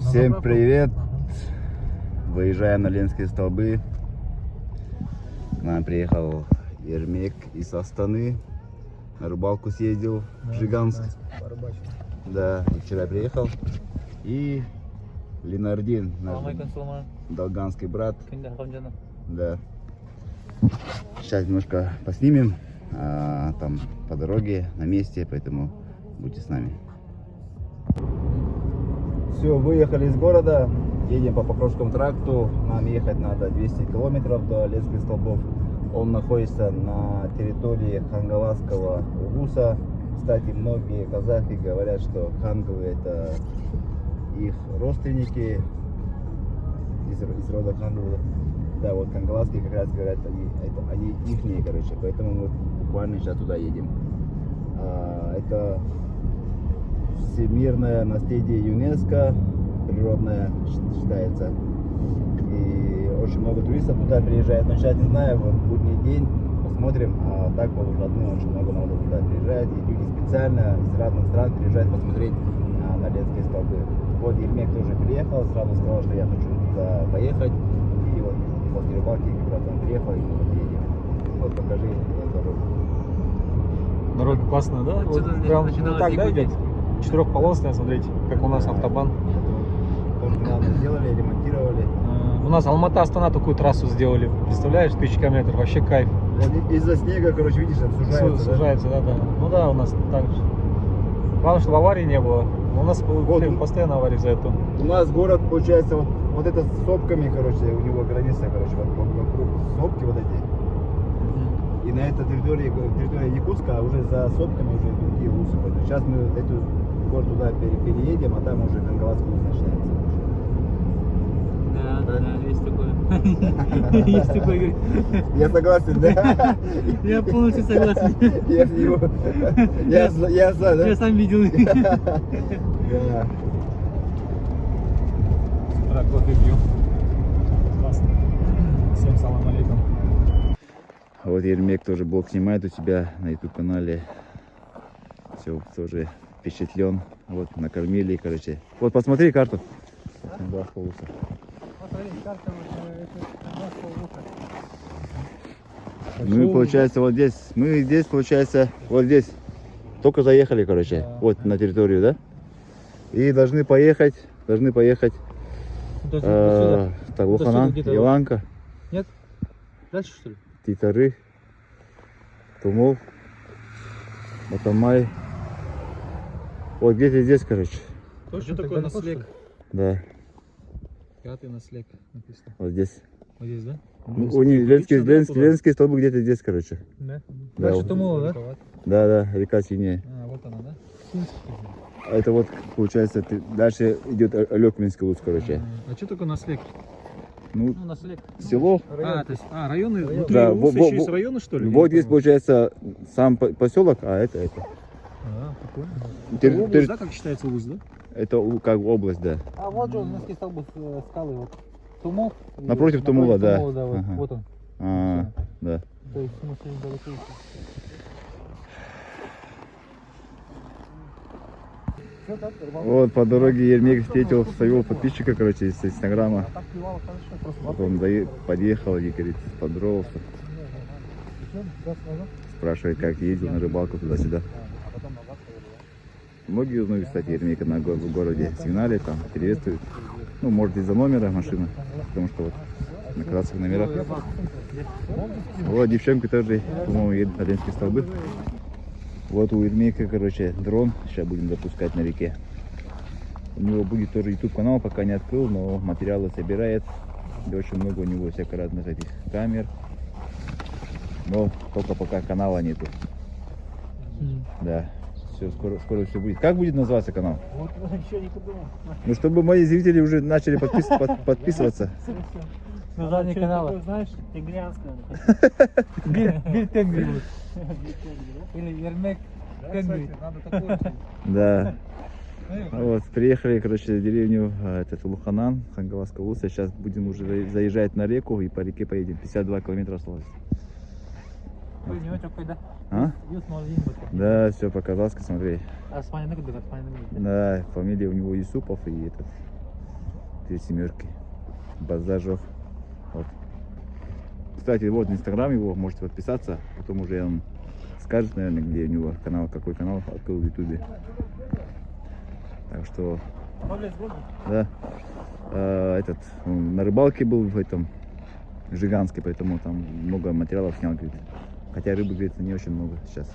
Всем привет! Выезжаем на Ленинские столбы. К нам приехал Ермек из Астаны. На рыбалку съездил в Жиганск. Да, и вчера приехал. И Ленардин, наш долганский брат. Да. Сейчас немножко поснимем, там по дороге, на месте, поэтому будьте с нами. Все, выехали из города, едем по Покровскому тракту. Нам ехать надо 200 километров до Ленинских столбов. Он находится на территории Хангаласского улуса. Кстати, многие казахи говорят, что хангалы — это их родственники из рода хангалы. Да, вот хангаласские как раз говорят, они ихние, короче, поэтому мы буквально сейчас туда едем. Это всемирное наследие ЮНЕСКО, природное считается. И очень много туристов туда приезжает. Но сейчас не знаю, в будний день посмотрим. А так по выходным очень много народу туда приезжает. И люди специально из разных стран приезжают посмотреть на Ленинские столбы. Вот Ермек тоже приехал, сразу сказал, что я хочу туда поехать. И вот после рыбалки как раз он приехал, и мы едем. Вот покажи дорогу. Дорога классная, да? Вот прям так, да, идет? Четырехполосная, смотрите, как у нас автобан. Тоже недавно сделали, ремонтировали. У нас Алматы-Астана такую трассу сделали. Представляешь, 1000 километров, вообще кайф. Вот из-за снега, короче, видишь, там сужается. Сужается, да? Да. Ну да, у нас так же. Главное, чтобы аварии не было. У нас постоянно аварии за это. У нас город, получается, вот это с сопками, короче, у него граница, короче, вокруг сопки вот эти. И на этой территория Якутска, а уже за сопками уже другие улусы. Сейчас мы эту город туда переедем, а там уже Хангаласский улус начинается. Да, есть такое. Есть такое, Игорь. Я согласен, да? Я полностью согласен. Я с него. Я да? Я сам видел. Да. С утра кофе пью. Классно. Всем салам алейкум. Вот Ермек тоже блог снимает у себя на YouTube канале. Все, тоже впечатлен. Вот, накормили, короче. Вот, посмотри карту. Два полуса. Посмотри, карта Мы, получается, вот здесь. Мы здесь, получается, вот здесь. Только заехали, короче. Да. Вот на территорию, да? И должны поехать. Таглуханан, Иланка, Нет? Дальше, что ли? Титары, Тумов, Батамай. Вот где-то здесь, короче. Что такое наслег? Да, 5-й наслег написано. вот здесь. Вот здесь, да? У них Ленинские столбы где-то здесь, короче. Да? Да, Дальше вот. Тумова, да? Да, река Синяя. А, вот она, да? А это вот, получается, дальше идет Алекминский улус, короче. А что такое наслег? Ну, Ну, наслег. село. То есть, районы? Внутри Да, улуса еще есть районы, что ли? Вот здесь, получается, сам поселок, а это. А, прикольно. Тер- Это область, тер- да, как считается улус, да? Это как область, да. А вот же Ленинские столбы скалы. Вот. Тумов. Напротив Тумула, да. Тумула, вот, Ага. вот он. Да. То есть мы сегодня далеко еще. Всё, так, рыбалка. Вот по дороге Ермек встретил своего подписчика, короче, из Инстаграма. А так плевало хорошо, просто Вот он подъехал и, говорит, поздоровался. Всё, сейчас назад. Спрашивает, как ездил на рыбалку туда-сюда. А потом назад поеду, да? Многие узнали, кстати, Ермека в городе. Сигналят, там, приветствуют. Ну, может, из-за номера машины, потому что вот на красных номерах. Вот девчонка тоже, по-моему, едет на Ленинские столбы. Вот у Ермека, короче, дрон. Сейчас будем запускать на реке. У него будет тоже YouTube канал, пока не открыл, но материалы собирает. И очень много у него всяких разных этих камер. Но только пока канала нету. Да. Все, скоро все будет. Как будет называться канал? Вот еще не подумал. Ну, чтобы мои зрители уже начали подписываться. Название канала. Знаешь, Тигрянская. Биль Тенгри. Или Ермек Тенгри. Да. Вот, приехали, короче, в деревню Луханан, Хангаласского улуса. Сейчас будем уже заезжать на реку и по реке поедем. 52 километра осталось. А? Да, все по-казахски, смотри. Да, фамилия у него Юсупов и этот. 4 семерки. Базажов. Вот. Кстати, вот Инстаграм его, можете подписаться. Потом уже он скажет, наверное, где у него канал, какой канал открыл в Ютубе. Так что, да. Он на рыбалке был в этом Жиганске, поэтому там много материалов снял, говорит. Хотя рыбы, говорится, не очень много сейчас.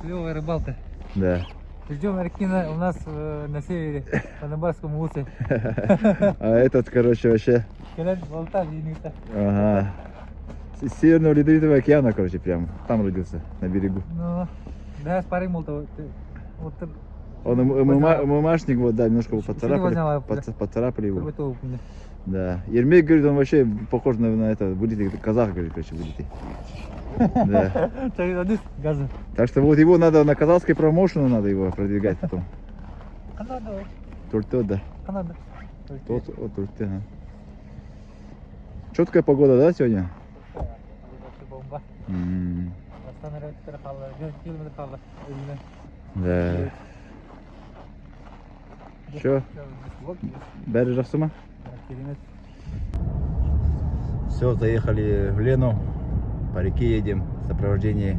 Клевая рыбалка. Да. Ждем Аркина у нас на севере, по Набарскому усе. А этот, короче, вообще... Ага. С Северного Ледовитого океана, короче, прям там родился, на берегу. Ну, да, спарринг был-то. Вот, Он ММАшник, вот, да, немножко его возняла, поцарапали его. готов. Да. Ермек, говорит, он вообще похож на это, будете, казах, говорит, короче, будете. Да. Так что вот его надо на казахской промоушену надо его продвигать потом. Канада. Туртё, да. Канада. Тот, вот Туртё, ага. Четкая погода, да, сегодня? Бомба. Да. Что? Бәрі жақсы ма? Все, заехали в Лену. По реке едем в сопровождении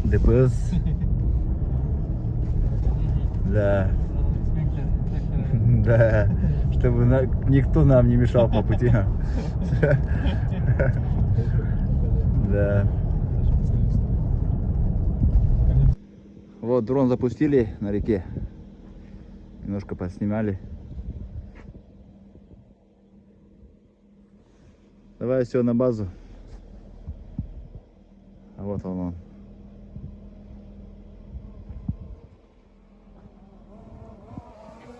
ДПС. Да. Да. Чтобы никто нам не мешал по пути. Да. Вот дрон запустили на реке. Немножко поснимали. Давай все на базу. А вот он.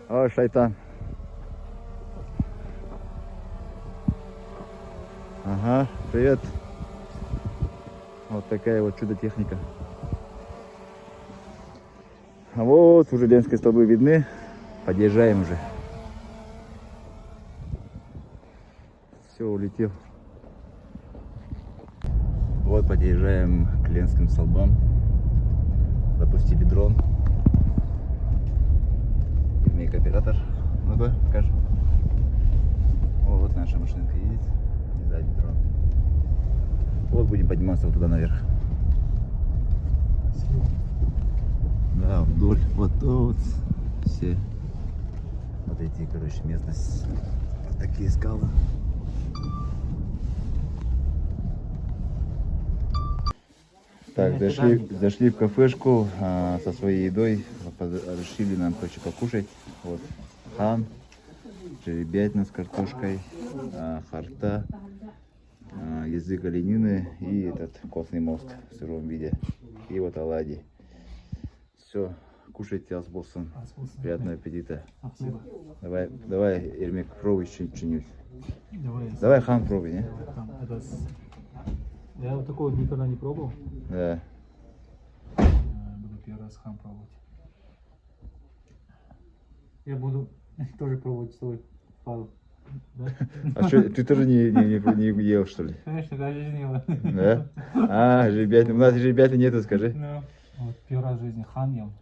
О, шайтан. Ага, привет. Вот такая вот чудо-техника. А вот уже ленские столбы видны. Подъезжаем уже. Все, улетел. Вот подъезжаем к ленским столбам. Запустили дрон. Имейк оператор. Ну-ка, покажи. Вот наша машинка едет. И сзади дрон. Вот будем подниматься вот туда наверх. Да, вдоль. Вот тут все. Вот эти, короче, местность. Вот такие скалы. Так, зашли в кафешку со своей едой. Решили нам, короче, покушать. Вот хан, жеребятина с картошкой, харта, язык оленины и этот костный мозг в сыром виде. И вот оладьи. Все, кушайте, асбоссом. Приятного аппетита. Давай, Ермек, пробуй что-нибудь. Давай, хан, пробуй, не? Я вот такого никогда не пробовал. Да. Буду первый раз хам пробовать. Я буду тоже пробовать свой Павел. Да? А что, ты тоже не ел, что ли? Конечно, даже не ел. Да? А, жеребятина. У нас жеребятины нету, скажи. No. Вот первый раз в жизни хан ел.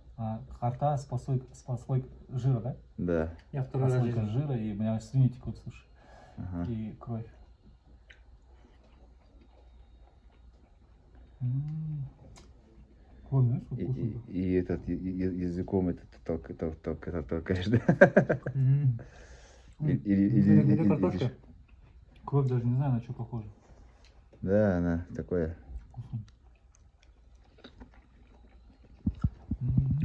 Харта с прослойкой жира, да? Да. Я второй раз в жизни жира, и у меня слюни текут, слушай. Ага. И кровь. Знаешь, и этот языком это толкаешь, да? Или картошка. Кровь даже не знаю, на что похоже. Да, она такое.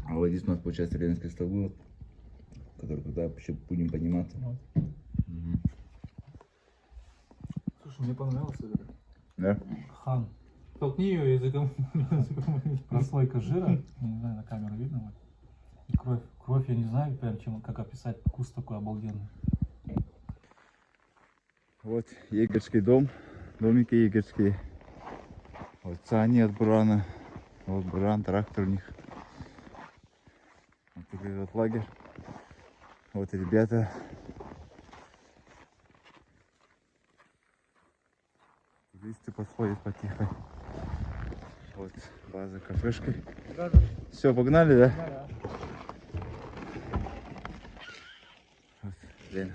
А вот здесь у нас получается ленинские столбы, которые туда еще будем подниматься. Слушай, мне понравилось это. Да? Хан. Толкни ее языком, прослойка жира, не знаю, на камеру видно вот. И кровь. Кровь, я не знаю прям как описать, вкус такой обалденный. Вот егерский дом, домики егерские. Вот сани от бурана, вот буран, трактор у них. Вот такой вот лагерь. Вот ребята. Туристы подходят потихо. Вот база кафешки. Все, погнали, да? время.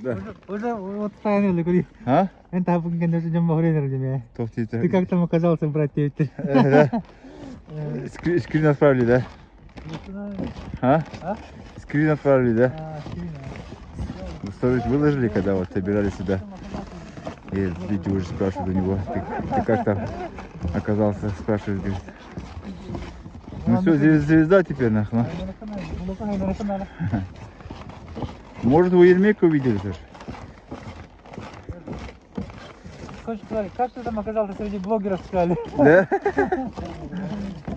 Да. Уже вот правильно говори. А? Это обыкновенно уже не время. Тофтите. Ты как там оказался, братья? Да. Скрин отправили, да? А? А? Скрин отправили, да? А, сильно. Сторис выложили, когда вот собирались сюда. И дети уже спрашивают у него, ты как там оказался, спрашивают, говорит. Ну все, звезда теперь, нахуй. На канале. Может, у Ермека увидели тоже? Сказали, как ты там оказался среди блогеров, сказали. Да?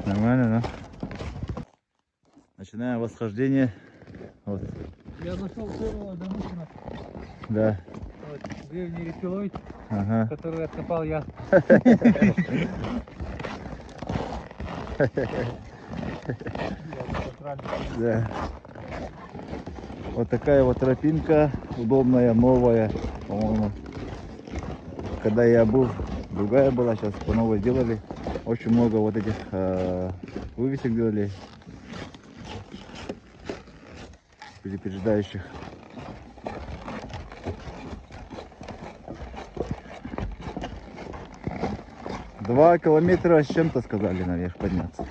Нормально, да? Начинаем восхождение. Вот. Я нашел первого Данушина. Да. Вот, древний рептилоид, Ага. который откопал я. Да. Вот такая вот тропинка, удобная, новая, по-моему. Когда я был, другая была, сейчас по новой сделали. Очень много вот этих вывесок делали, предупреждающих. Два километра с чем-то, сказали, наверх подняться.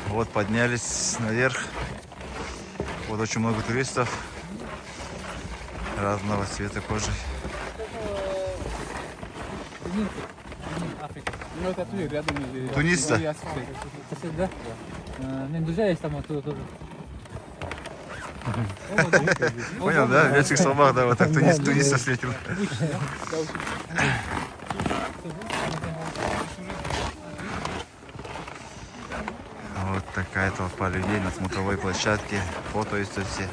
Вот поднялись наверх. Вот очень много туристов разного цвета кожи. Африка. Ну это ты, рядом. Тунис-то? Сосед, да? Не друзья есть там оттуда тоже. Понял, да? В этих словах, да, вот так туристов встретил. Вот такая толпа людей на смотровой площадке. Фотоются все.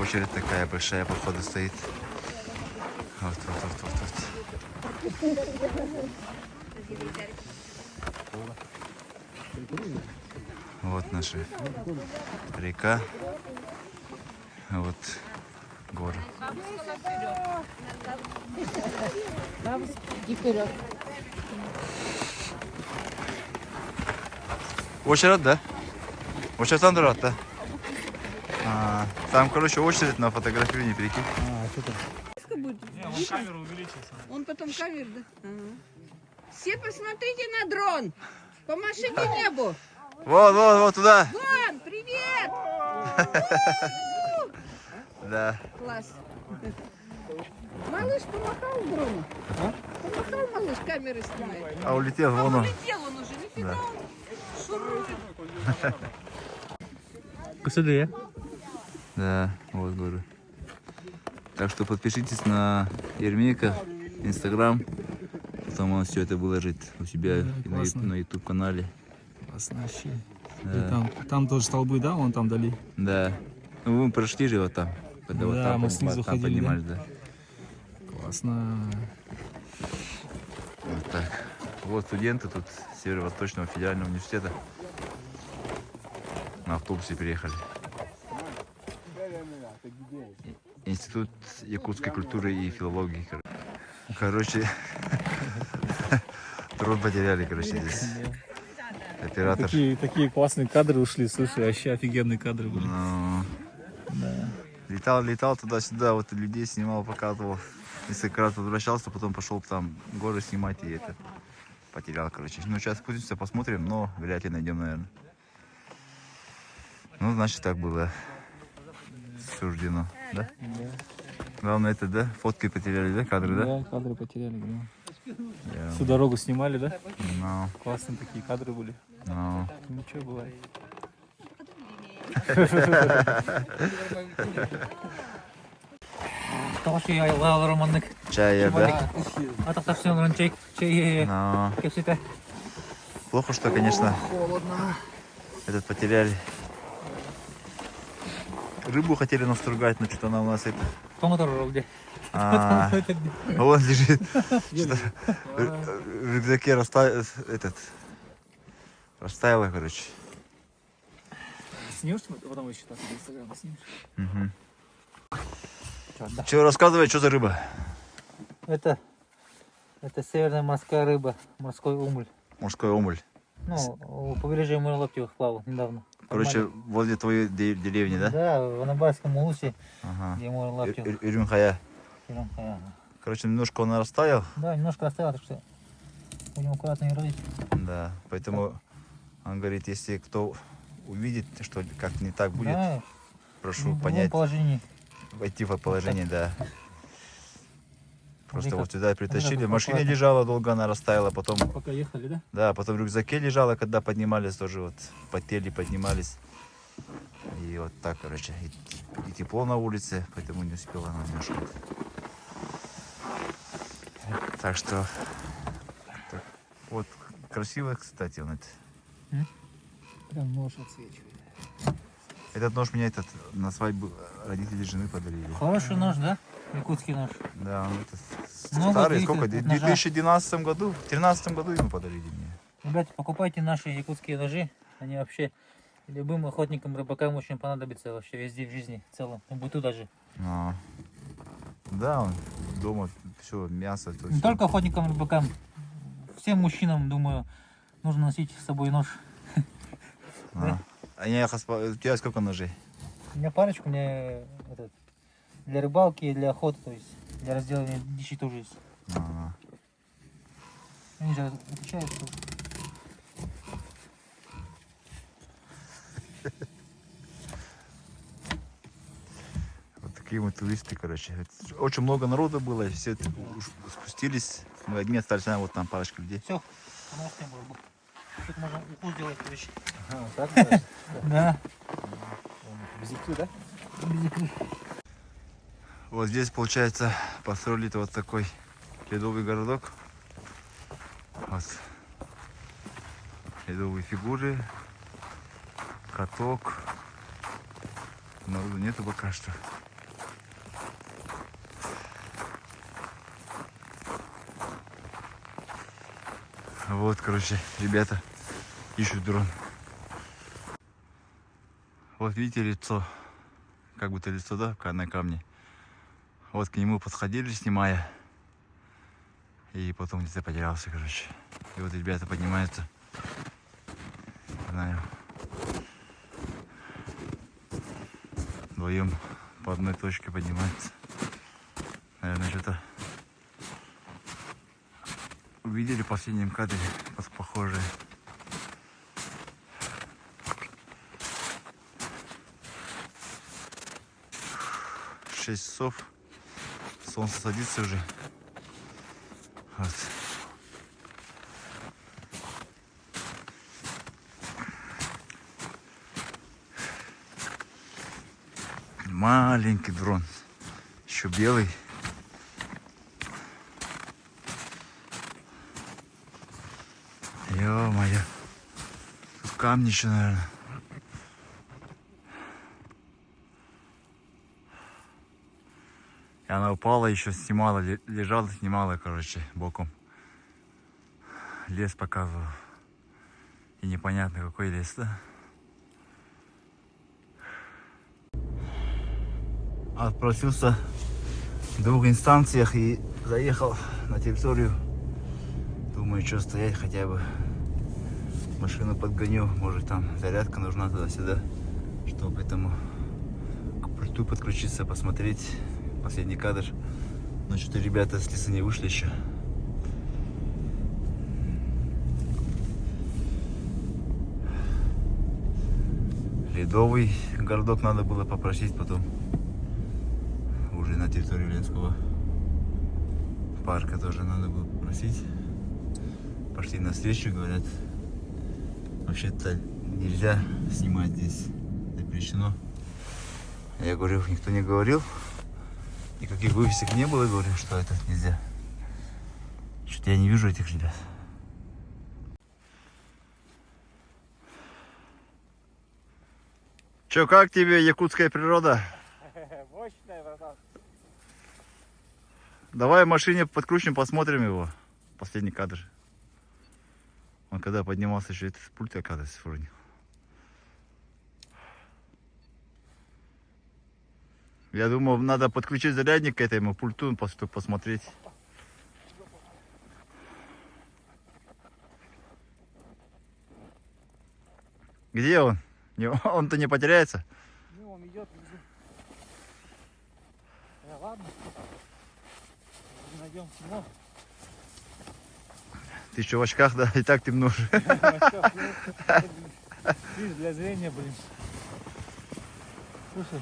Очередь такая большая, походу, стоит. Вот. Вот наша река. Вот горы. И вперед. Очередь, да? Очередь там дурак, да? Там, короче, очередь на фотографию, не перекинь. Он камеру увеличился. Он потом камеру, да? Ага. Все посмотрите на дрон. Помашите небу. Вот, туда. Вон, привет. Да. Класс. Малыш помахал дрону. Помахал малыш, камеры снимает. А улетел, А вон он. улетел он уже, нифига Да. он шурует. Кусады, Да, вот горы. Так что подпишитесь на Ермека, Инстаграм. Потом он все это выложит у себя на YouTube канале. Классно вообще. Да. Там тоже столбы, да? Вон там дали. Да. Ну, мы прошли же вот там. Когда Да, вот там, мы снизу там ходили, да? поднимались, да. Классно. Вот так. Вот студенты тут Северо-Восточного федерального университета. На автобусе приехали. Институт якутской культуры и филологии. Короче, труд потеряли, короче, здесь. Оператор. Такие классные кадры ушли, слушай, вообще офигенные кадры были. Ну, летал туда-сюда, вот людей снимал, показывал. Несколько раз возвращался, потом пошел там горы снимать и это потерял, короче. Ну, сейчас спустимся, посмотрим, но вряд ли найдем, наверное. Ну, значит, так было суждено, да? Главное, это, да, фотки потеряли, да, кадры, да? Да, кадры потеряли, да. Yeah. Всю дорогу снимали, да? No, Классные такие кадры были. no. Ничего бывает. Toshi aylar romanlık. Чай, да? Atak taksiyon чай. No. Кепсите. Плохо, что, конечно, этот потеряли. Рыбу хотели настругать, но что-то она у нас это... Томотор где? Вот лежит. Что-то в рюкзаке растаяло, короче. Снимешь, потом еще так в Инстаграм снимешь? Угу. Что, рассказывай, что за рыба? Это северная морская рыба, морской умуль. Морской омуль. Ну, у побережья Муравловтевых плавал недавно. Короче, возле твоей деревни, да? Да, в Анабайском улусе, Ага. где мы лаптю. Ирюмхая. Короче, немножко он растаял. Да, немножко осталось, так что будем аккуратно не родить. Да, поэтому он говорит, если кто увидит, что как не так будет, Да, прошу в понять, любом положении. войти в положение, да. Просто Смотри, вот сюда притащили. как В машине аккуратно. лежала долго, она растаяла, потом, Пока ехали, да? да, потом в рюкзаке лежала, когда поднимались, тоже вот потели, поднимались. И вот так, короче, и тепло на улице, поэтому не успела она немножко. Так что, так, вот, красиво, кстати, он это. Прям нож отсвечивает. Этот нож мне на свадьбу родители жены подарили. Хороший нож, да? Якутский нож. Да, он это Много старый, двигателей сколько? В от ножа. 2012 году, в 2013 году ему подарили мне. Ребята, покупайте наши якутские ножи. Они вообще любым охотникам, рыбакам очень понадобятся вообще везде в жизни, в целом. В быту даже. А, да, он дома все, мясо. То Не всё. только охотникам, рыбакам. Всем мужчинам, думаю, нужно носить с собой нож. А. У тебя сколько ножей? У меня парочку, у меня этот, для рыбалки и для охоты, то есть для разделывания дичи тоже есть. А, Они же отличаются. вот такие мы туристы, короче. Очень много народу было, все спустились. Мы одни остались, вот там парочка людей. Все, нож не было бы. Тут можно уху сделать, короче. Так, Да. без икры, да? Без икры. Вот здесь, получается, построили вот такой ледовый городок. Вот. Ледовые фигуры, каток. Народу нету пока что. Вот, короче, ребята ищут дрон. Вот видите лицо, как будто лицо, да, на камне. Вот к нему подходили, снимая. И потом где-то потерялся, короче. И вот ребята поднимаются. Не знаю. Вдвоем по одной точке поднимаются. Наверное, что-то увидели в последнем кадре похожее. В 6 часов. Солнце садится уже. Вот. Маленький дрон. Еще белый. Ё-моё. Тут камни еще, наверное. И она упала, еще снимала, лежала, снимала, короче, боком. Лес показывал. И непонятно какой лес, да? Отпросился в 2 инстанциях и заехал на территорию. Думаю, что стоять хотя бы. Машину подгоню, может там зарядка нужна туда-сюда, чтобы к этому к пульту подключиться, посмотреть последний кадр. Но что-то ребята с леса не вышли еще. Ледовый городок надо было попросить потом. Уже на территории Ленского парка тоже надо было попросить. Пошли навстречу, говорят, вообще-то нельзя снимать здесь, запрещено. Я говорю, никто не говорил, никаких вывесок не было, говорю, что это нельзя. Что-то я не вижу этих ребят. Че, как тебе якутская природа? Мощная, братан. Давай в машине подкрутим, посмотрим его. Последний кадр. Он когда поднимался, еще этот пульт, оказывается, вроде. Я думал, надо подключить зарядник к этому пульту, чтобы посмотреть. Где он? Он-то не потеряется? Ну, он идет внизу. Ладно. Найдем кино. Ты еще в очках, да? И так темно уже. Видишь, для зрения, блин. Слушай,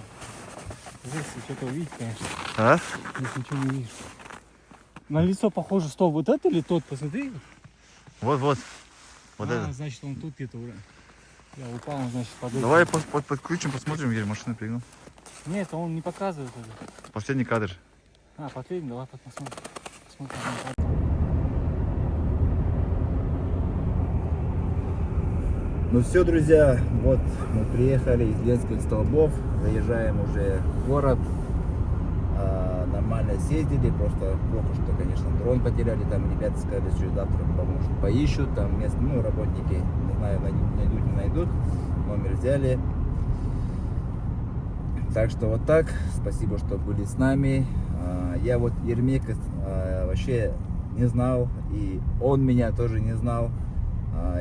здесь что-то увидеть, конечно. А? Здесь ничего не видишь. На лицо похоже, что вот это или тот, посмотри. Вот. Вот это. Значит, он тут где-то уже. Я упал, он, значит, под Давай этим. подключим, посмотрим, где машина прыгнул. Нет, он не показывает это. Последний кадр. Последний, давай посмотрим. Посмотрим. Ну все, друзья, вот мы приехали из Ленских столбов, заезжаем уже в город. Нормально съездили, просто плохо, что, конечно, дрон потеряли. Там ребята сказали, что завтра поможет, поищут, там местные, работники, не знаю, найдут, не найдут, номер взяли. Так что вот так, спасибо, что были с нами. Я вот Ермека вообще не знал, и он меня тоже не знал.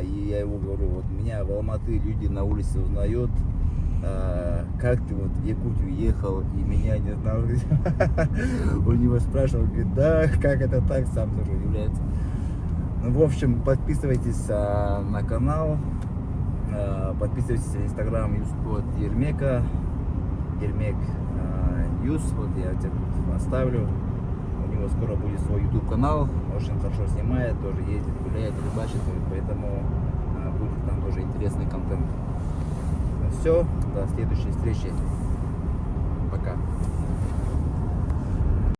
И я его говорю, вот меня в Алматы люди на улице узнают, как ты вот в Якутию ехал и меня не знал. У него спрашивал, говорит, да, как это так, сам тоже удивляется. Ну, в общем, подписывайтесь на канал, подписывайтесь на инстаграм вот, Ермека, Ермек Ньюс, вот я тебе оставлю. У него скоро будет свой YouTube канал, очень хорошо снимает, тоже ездит, гуляет, рыбачит, поэтому будет там тоже интересный контент. Все, до следующей встречи. Пока.